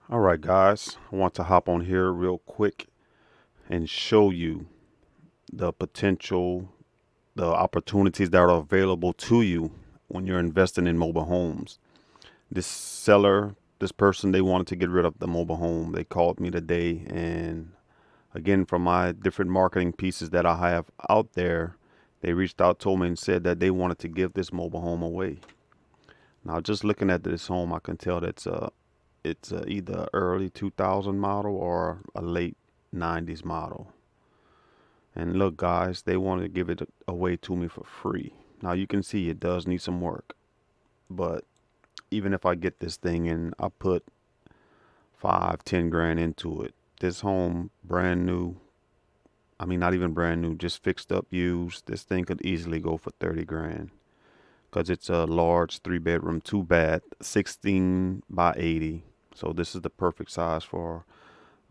All right, guys, I want to hop on here real quick and show you the potential, the opportunities that are available to you when you're investing in mobile homes. This seller, this person, they wanted to get rid of the mobile home. They called me today, and again, from my different marketing pieces that I have out there, they reached out, told me, and said that they wanted to give this mobile home away. Now, just looking at this home, I can tell that it's either early 2000 model or a late 90s model. And look, guys, they want to give it away to me for free. Now you can see it does need some work, but even if I get this thing and I put 5, 10 grand into it, this home brand new. I mean, not even brand new, just fixed up, used. This thing could easily go for 30 grand because it's a large 3 bedroom, 2 bath, 16 by 80. So this is the perfect size for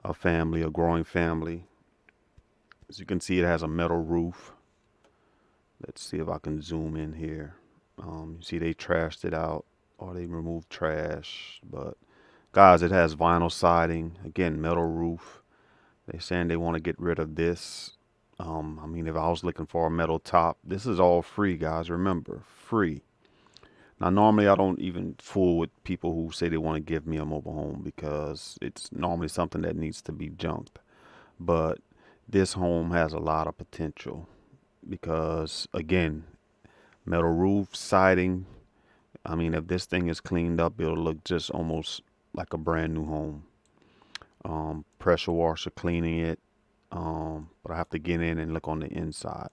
a family, a growing family. As you can see, it has a metal roof. Let's see if I can zoom in here. You see, they trashed it out or they removed trash. But guys, it has vinyl siding. Again, metal roof. They're saying they want to get rid of this. I mean, if I was looking for a metal top, this is all free, guys. Remember, free. Now, normally I don't even fool with people who say they want to give me a mobile home because it's normally something that needs to be junked. But this home has a lot of potential because, again, metal roof, siding. I mean, if this thing is cleaned up, it'll look just almost like a brand new home. Pressure washer cleaning it, but I have to get in and look on the inside.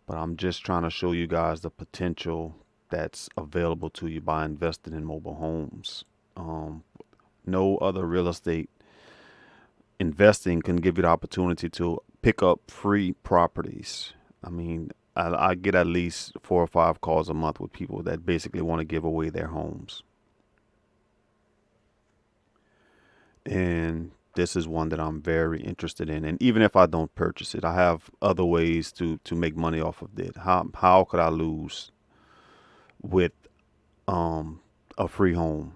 But I'm just trying to show you guys the potential that's available to you by investing in mobile homes. Um, no other real estate investing can give you the opportunity to pick up free properties. I mean, I get at least 4 or 5 calls a month with people that basically want to give away their homes. And this is one that I'm very interested in. And even if I don't purchase it, I have other ways to make money off of it. How could I lose with um a free home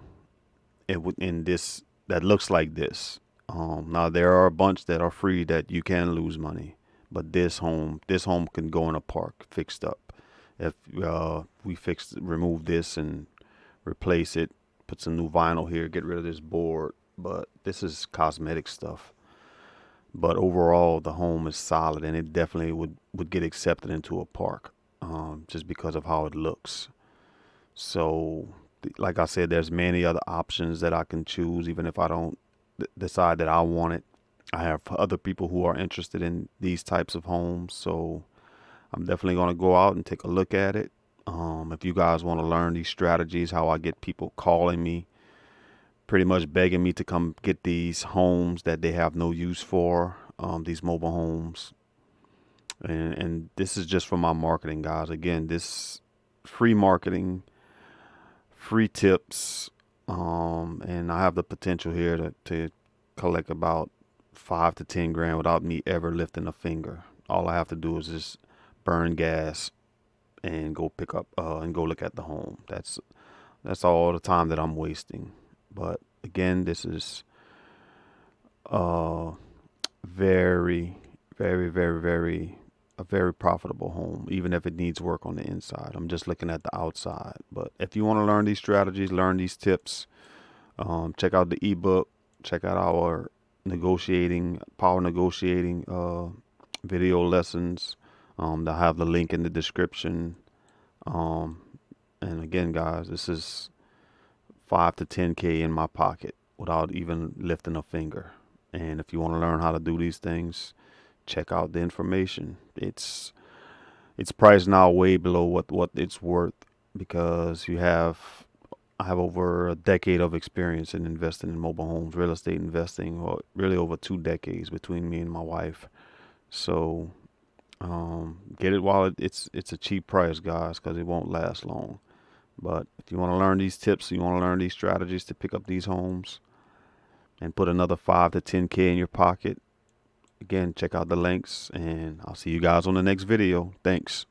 in this that looks like this? Now there are a bunch that are free that you can lose money, but this home can go in a park fixed up. If we remove this and replace it, put some new vinyl here, get rid of this board. But this is cosmetic stuff. But overall, the home is solid, and it definitely would get accepted into a park, just because of how it looks. So, like I said, there's many other options that I can choose, even if I don't decide that I want it. I have other people who are interested in these types of homes, so I'm definitely going to go out and take a look at it. If you guys want to learn these strategies, how I get people calling me, pretty much begging me to come get these homes that they have no use for, these mobile homes. And this is just for my marketing, guys. Again, this free marketing, free tips, and I have the potential here to collect about 5 to 10 grand without me ever lifting a finger. All I have to do is just burn gas and go pick up and go look at the home. That's all the time that I'm wasting. But again, this is uh very, very a very profitable home, even if it needs work on the inside. I'm just looking at the outside. But if you want to learn these strategies, learn these tips, check out the ebook, check out our power negotiating video lessons. They'll have the link in the description. Um, and again, guys, this is 5 to 10K in my pocket without even lifting a finger. And if you want to learn how to do these things, check out the information. It's priced now way below what it's worth because I have over a decade of experience in investing in mobile homes, real estate investing, or really over 2 decades between me and my wife. So get it while it's a cheap price, guys, because it won't last long. But if you want to learn these tips, you want to learn these strategies to pick up these homes and put another 5 to 10K in your pocket, again, check out the links and I'll see you guys on the next video. Thanks.